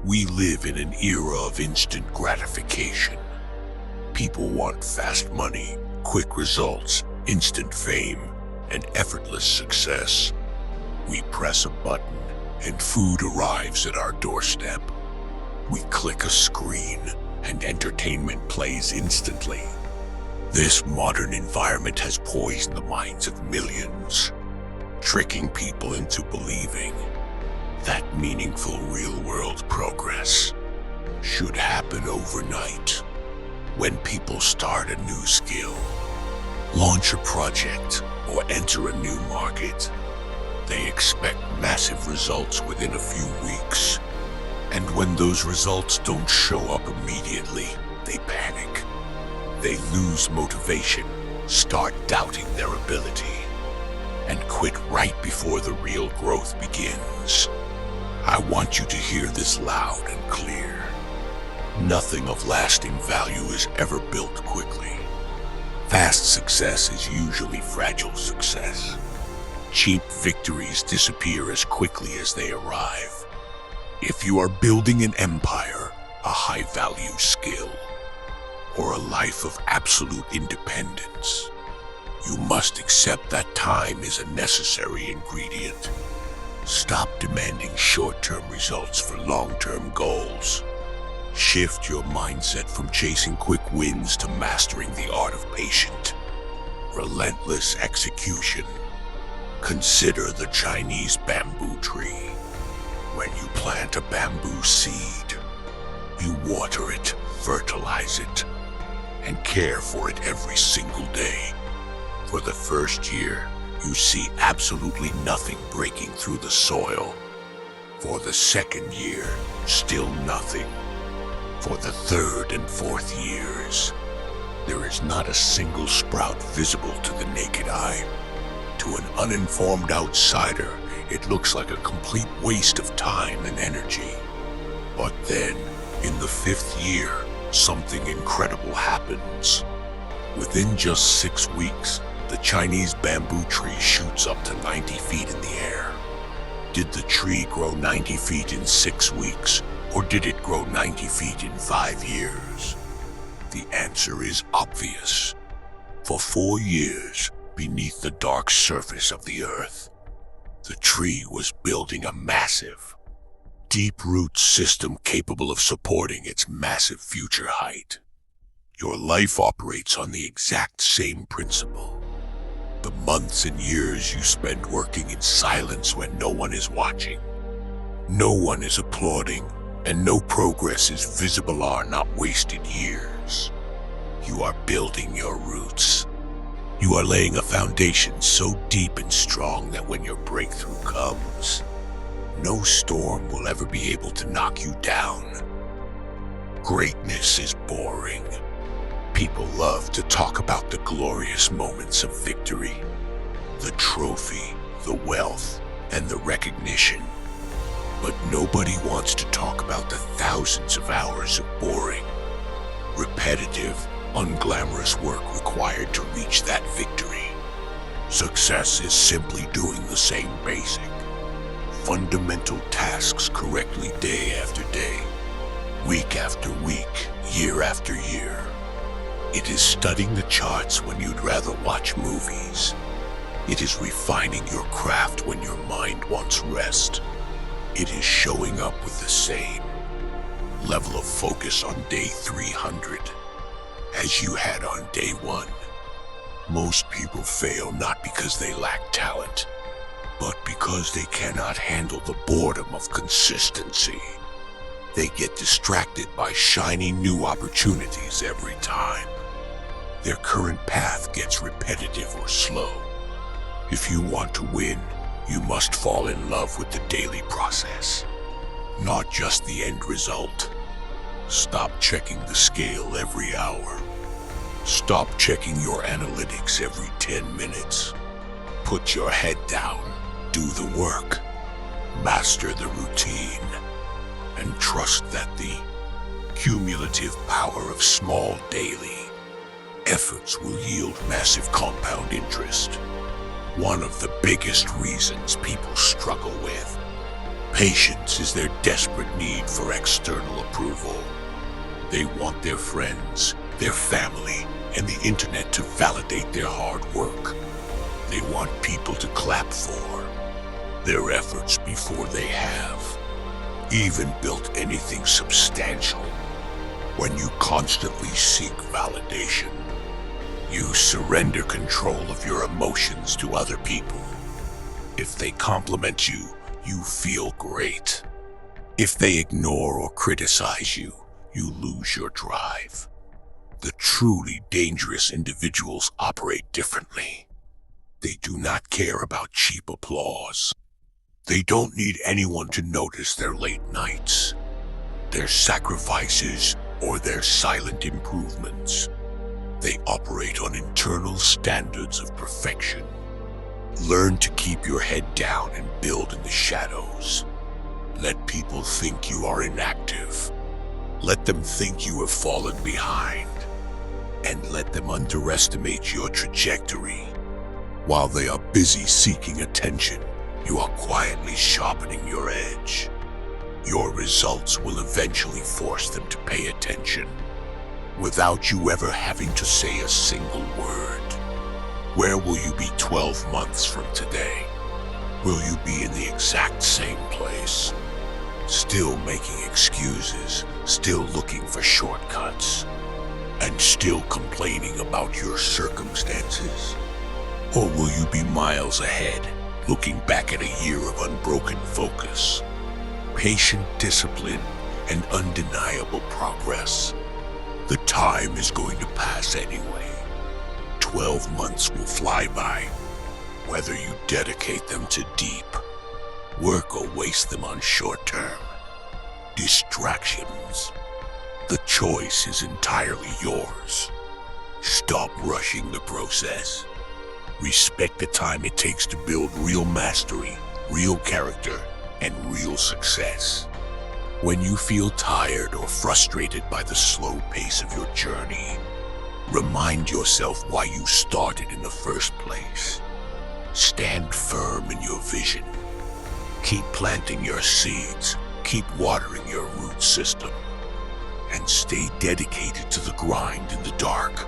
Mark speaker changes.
Speaker 1: We live in an era of instant gratification. People want fast money, quick results, instant fame, and effortless success. We press a button and food arrives at our doorstep. We click a screen and entertainment plays instantly. This modern environment has poisoned the minds of millions, tricking people into believing that meaningful real-world progress should happen overnight. When people start a new skill, launch a project, or enter a new market, they expect massive results within a few weeks. And when those results don't show up immediately, they panic. They lose motivation, start doubting their ability, and quit right before the real growth begins. I want you to hear this loud and clear. Nothing of lasting value is ever built quickly. Fast success is usually fragile success. Cheap victories disappear as quickly as they arrive. If you are building an empire, a high-value skill, or a life of absolute independence, you must accept that time is a necessary ingredient. Stop demanding short-term results for long-term goals. Shift your mindset from chasing quick wins to mastering the art of patient, relentless execution. Consider the Chinese bamboo tree. When you plant a bamboo seed, you water it, fertilize it, and care for it every single day. For the first year, you see absolutely nothing breaking through the soil. For the second year, still nothing. For the third and fourth years, there is not a single sprout visible to the naked eye. To an uninformed outsider, it looks like a complete waste of time and energy. But then, in the fifth year, something incredible happens. Within just 6 weeks, the Chinese bamboo tree shoots up to 90 feet in the air. Did the tree grow 90 feet in 6 weeks, or did it grow 90 feet in 5 years? The answer is obvious. For 4 years, beneath the dark surface of the earth, the tree was building a massive, deep-root system capable of supporting its massive future height. Your life operates on the exact same principle. The months and years you spend working in silence when no one is watching, no one is applauding, and no progress is visible are not wasted years. You are building your roots. You are laying a foundation so deep and strong that when your breakthrough comes, no storm will ever be able to knock you down. Greatness is boring. People love to talk about the glorious moments of victory, the trophy, the wealth, and the recognition. But nobody wants to talk about the thousands of hours of boring, repetitive, unglamorous work required to reach that victory. Success is simply doing the same basic, fundamental tasks correctly day after day, week after week, year after year. It is studying the charts when you'd rather watch movies. It is refining your craft when your mind wants rest. It is showing up with the same level of focus on day 300 as you had on day 1. Most people fail not because they lack talent, but because they cannot handle the boredom of consistency. They get distracted by shiny new opportunities every time. Their current path gets repetitive or slow. If you want to win, you must fall in love with the daily process, not just the end result. Stop checking the scale every hour. Stop checking your analytics every 10 minutes. Put your head down, do the work, master the routine, and trust that the cumulative power of small daily efforts will yield massive compound interest. One of the biggest reasons people struggle with Patience is their desperate need for external approval. They want their friends, their family, and the internet to validate their hard work. They want people to clap for their efforts before they have even built anything substantial. When you constantly seek validation, you surrender control of your emotions to other people. If they compliment you, you feel great. If they ignore or criticize you, you lose your drive. The truly dangerous individuals operate differently. They do not care about cheap applause. They don't need anyone to notice their late nights, their sacrifices, or their silent improvements. They operate on internal standards of perfection. Learn to keep your head down and build in the shadows. Let people think you are inactive. Let them think you have fallen behind. And let them underestimate your trajectory. While they are busy seeking attention, you are quietly sharpening your edge. Your results will eventually force them to pay attention, without you ever having to say a single word. Where will you be 12 months from today? Will you be in the exact same place? Still making excuses, still looking for shortcuts, and still complaining about your circumstances? Or will you be miles ahead, looking back at a year of unbroken focus, patient discipline, and undeniable progress? The time is going to pass anyway. 12 months will fly by, whether you dedicate them to deep work or waste them on short-term distractions. The choice is entirely yours. Stop rushing the process. Respect the time it takes to build real mastery, real character, and real success. When you feel tired or frustrated by the slow pace of your journey, remind yourself why you started in the first place. Stand firm in your vision. Keep planting your seeds, keep watering your root system, and stay dedicated to the grind in the dark.